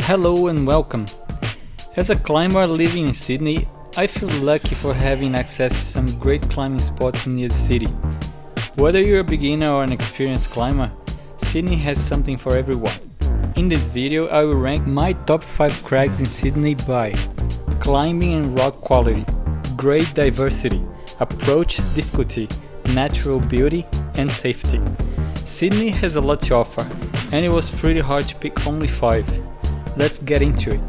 Hello and welcome. As a climber living in Sydney, I feel lucky for having access to some great climbing spots near the city. Whether you're a beginner or an experienced climber, Sydney has something for everyone. In this video, I will rank my top 5 crags in Sydney by climbing and rock quality, grade diversity, approach difficulty, natural beauty, and safety. Sydney has a lot to offer, and it was pretty hard to pick only 5. Let's get into it.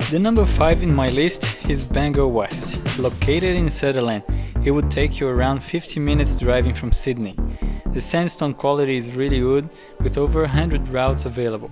The number 5 in my list is Bangor West. Located in Sutherland, it would take you around 50 minutes driving from Sydney. The sandstone quality is really good, with over 100 routes available.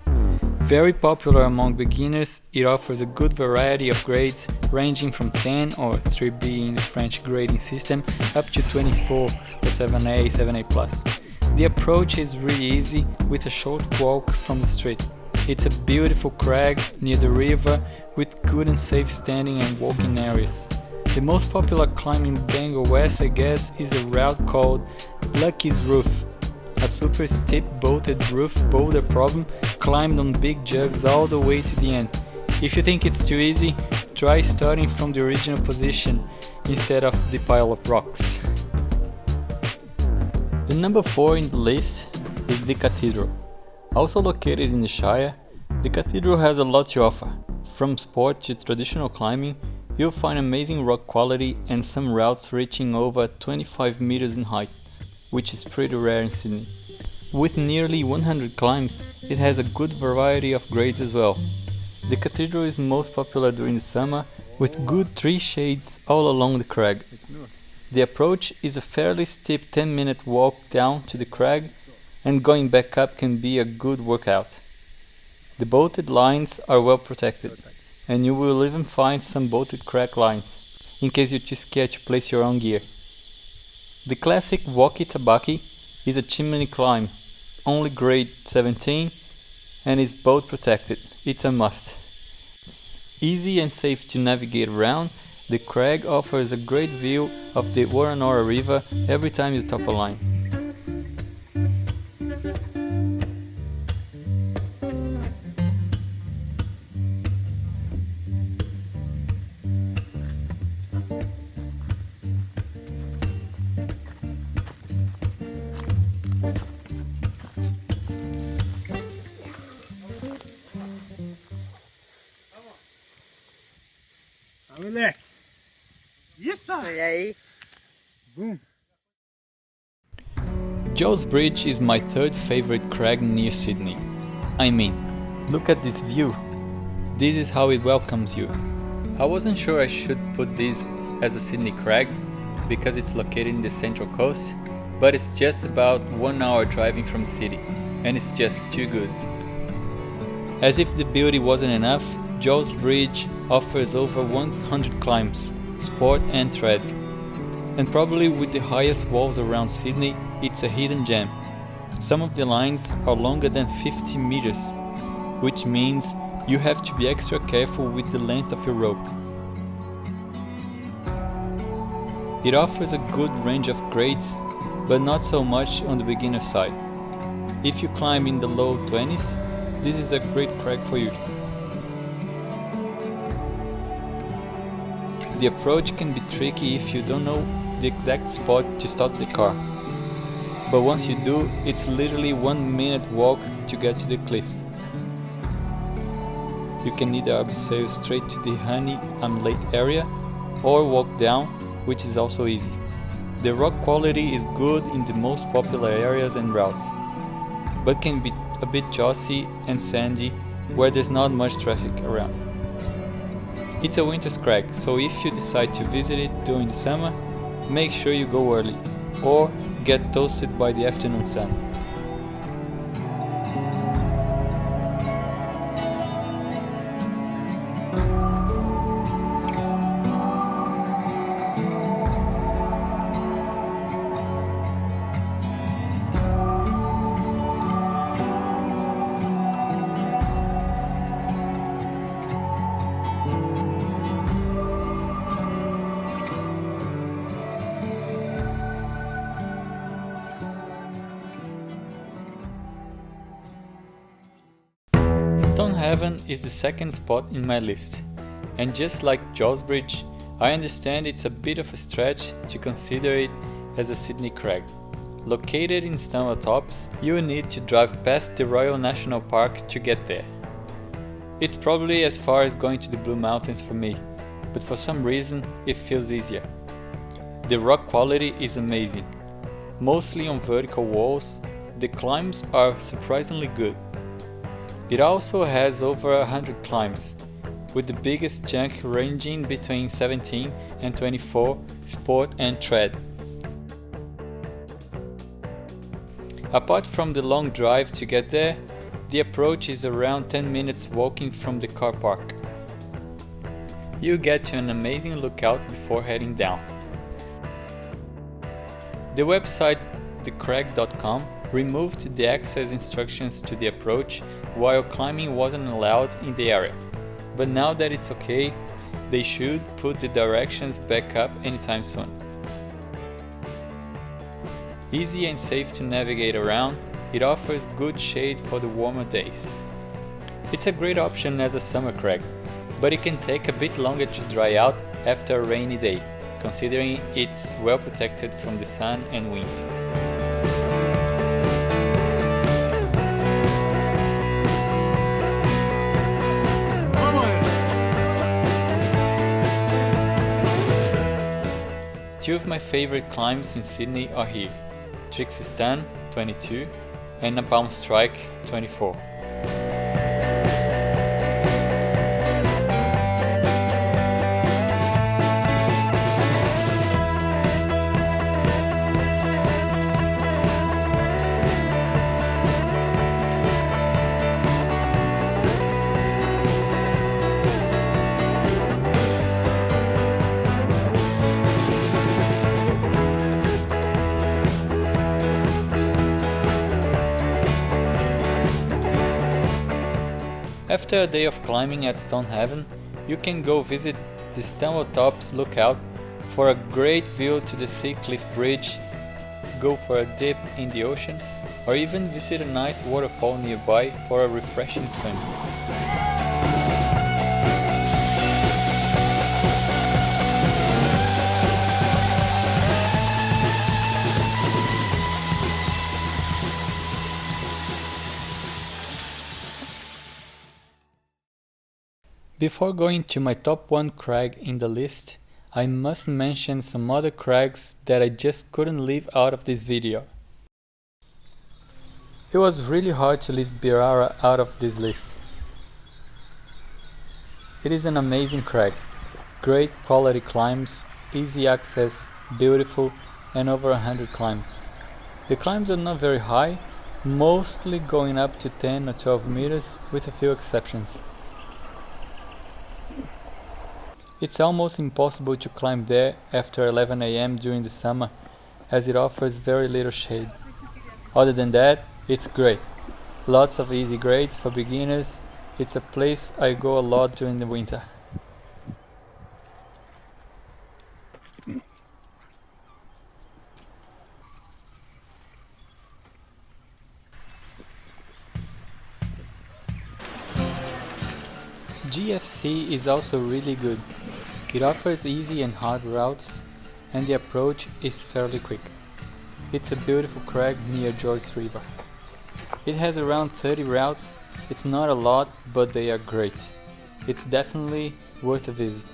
Very popular among beginners, it offers a good variety of grades ranging from 10 or 3B in the French grading system up to 24 or 7A, 7A+. The approach is really easy with a short walk from the street. It's a beautiful crag near the river with good and safe standing and walking areas. The most popular climb in Bangor West, I guess, is a route called Lucky's Roof, a super steep bolted roof boulder problem climbed on big jugs all the way to the end. If you think it's too easy, try starting from the original position instead of the pile of rocks. The number 4 in the list is the Cathedral. Also located in the Shire, the Cathedral has a lot to offer. From sport to traditional climbing, you'll find amazing rock quality and some routes reaching over 25 meters in height, which is pretty rare in Sydney. With nearly 100 climbs, it has a good variety of grades as well. The Cathedral is most popular during the summer, with good tree shades all along the crag. The approach is a fairly steep 10-minute walk down to the crag, and going back up can be a good workout. The bolted lines are well protected, and you will even find some bolted crack lines, in case you're too scared to place your own gear. The classic walkie-tabaki is a chimney climb, only grade 17, and is bolt protected. It's a must. Easy and safe to navigate around, the crag offers a great view of the Woronora River every time you top a line. Moleque. Isso! E aí? Boom! Joe's Bridge is my third favorite crag near Sydney. I mean, look at this view. This is how it welcomes you. I wasn't sure I should put this as a Sydney crag because it's located in the central coast, but it's just about 1 hour driving from the city, and it's just too good. As if the beauty wasn't enough, Joe's Bridge offers over 100 climbs, sport and tread. And probably with the highest walls around Sydney, it's a hidden gem. Some of the lines are longer than 50 meters, which means you have to be extra careful with the length of your rope. It offers a good range of grades, but not so much on the beginner side. If you climb in the low 20s, this is a great crag for you. The approach can be tricky if you don't know the exact spot to stop the car. But once you do, it's literally 1 minute walk to get to the cliff. You can either abseil straight to the Honey Lake area or walk down, which is also easy. The rock quality is good in the most popular areas and routes, but can be a bit jossy and sandy where there's not much traffic around. It's a winter crag, so if you decide to visit it during the summer, make sure you go early, or get toasted by the afternoon sun. Stonehaven is the second spot in my list, and just like Jawsbridge, I understand it's a bit of a stretch to consider it as a Sydney crag. Located in Stonewall Tops, you need to drive past the Royal National Park to get there. It's probably as far as going to the Blue Mountains for me, but for some reason it feels easier. The rock quality is amazing. Mostly on vertical walls, the climbs are surprisingly good. It also has over 100 climbs, with the biggest chunk ranging between 17 and 24 sport and tread. Apart from the long drive to get there, the approach is around 10 minutes walking from the car park. You get to an amazing lookout before heading down. The website thecrag.com removed the access instructions to the approach while climbing wasn't allowed in the area, but now that it's okay, they should put the directions back up anytime soon. Easy and safe to navigate around, it offers good shade for the warmer days. It's a great option as a summer crag, but it can take a bit longer to dry out after a rainy day, considering it's well protected from the sun and wind. Two of my favorite climbs in Sydney are here, Trixie Stan 22 and Napalm Strike 24. After a day of climbing at Stonehaven, you can go visit the Stonewall Tops lookout for a great view to the Sea Cliff Bridge, go for a dip in the ocean, or even visit a nice waterfall nearby for a refreshing swim. Before going to my top 1 crag in the list, I must mention some other crags that I just couldn't leave out of this video. It was really hard to leave Birara out of this list. It is an amazing crag, great quality climbs, easy access, beautiful, and over 100 climbs. The climbs are not very high, mostly going up to 10 or 12 meters with a few exceptions. It's almost impossible to climb there after 11 AM during the summer, as it offers very little shade. Other than that, it's great. Lots of easy grades for beginners. It's a place I go a lot during the winter. GFC is also really good. It offers easy and hard routes, and the approach is fairly quick. It's a beautiful crag near George River. It has around 30 routes. It's not a lot, but they are great. It's definitely worth a visit.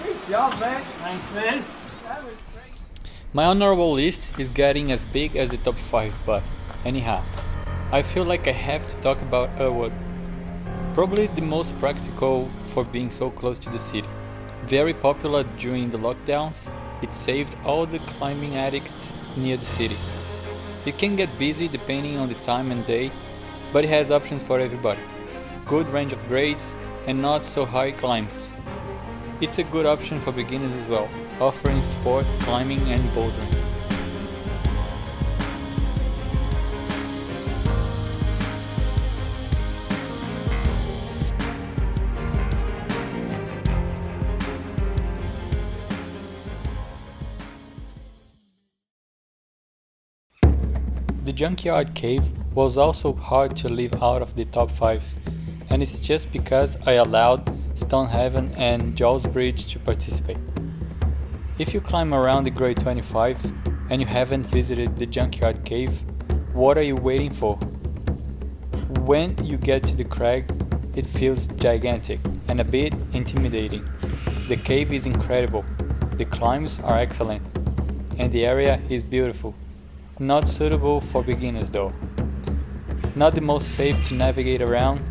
Good job, man. Thanks, man. That was great. My honorable list is getting as big as the top 5, but anyhow, I feel like I have to talk about Irwood. Probably the most practical for being so close to the city. Very popular during the lockdowns, it saved all the climbing addicts near the city. It can get busy depending on the time and day, but it has options for everybody. Good range of grades and not so high climbs. It's a good option for beginners as well, offering sport, climbing and bouldering. The Junkyard Cave was also hard to leave out of the top 5, and it's just because I allowed Stonehaven and Jaws Bridge to participate. If you climb around the grade 25 and you haven't visited the Junkyard Cave, what are you waiting for? When you get to the crag, it feels gigantic and a bit intimidating. The cave is incredible, the climbs are excellent, and the area is beautiful. Not suitable for beginners though. Not the most safe to navigate around,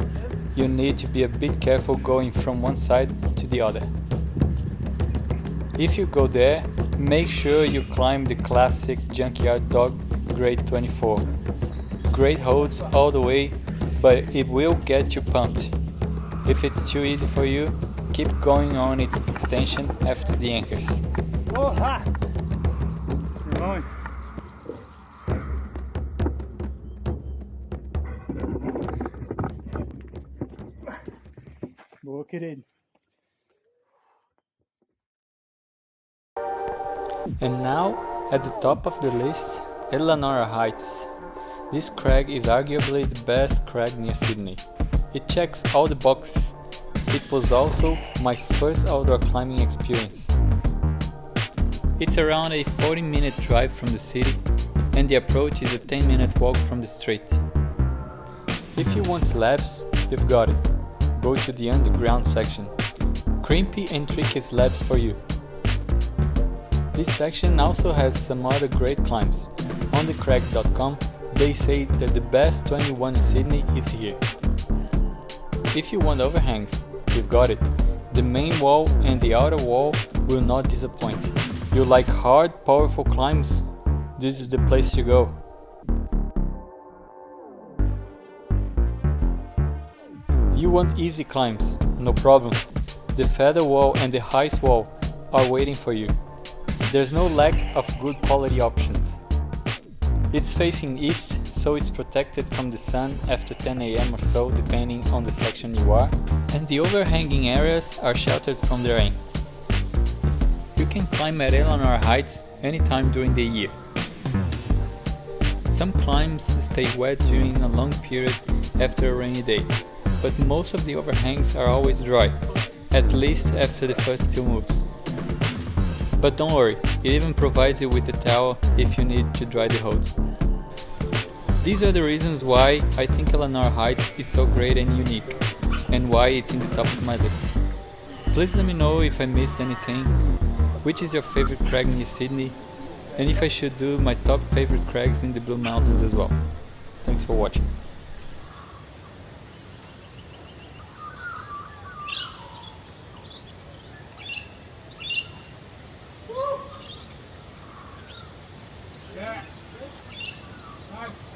you need to be a bit careful going from one side to the other. If you go there, make sure you climb the classic Junkyard Dog grade 24. Great holds all the way, but it will get you pumped. If it's too easy for you, keep going on its extension after the anchors. Oh, ha! You're going. Look at it. And now, at the top of the list, Eleanor Heights. This crag is arguably the best crag near Sydney. It checks all the boxes. It was also my first outdoor climbing experience. It's around a 40-minute drive from the city, and the approach is a 10-minute walk from the street. If you want slabs, you've got it. Go to the underground section. Crimpy and tricky slabs for you. This section also has some other great climbs. On the crags.com, they say that the best 21 in Sydney is here. If you want overhangs, you've got it. The main wall and the outer wall will not disappoint. You like hard, powerful climbs? This is the place to go. You want easy climbs? No problem. The feather wall and the ice wall are waiting for you. There's no lack of good quality options. It's facing east, so it's protected from the sun after 10 AM or so, depending on the section you are, and the overhanging areas are sheltered from the rain. You can climb at Eleanor Heights anytime during the year. Some climbs stay wet during a long period after a rainy day, but most of the overhangs are always dry, at least after the first few moves. But don't worry, it even provides you with a towel if you need to dry the holds. These are the reasons why I think Eleanor Heights is so great and unique, and why it's in the top of my list. Please let me know if I missed anything, which is your favorite crag near Sydney, and if I should do my top favorite crags in the Blue Mountains as well. Thanks for watching. Yeah. Nice.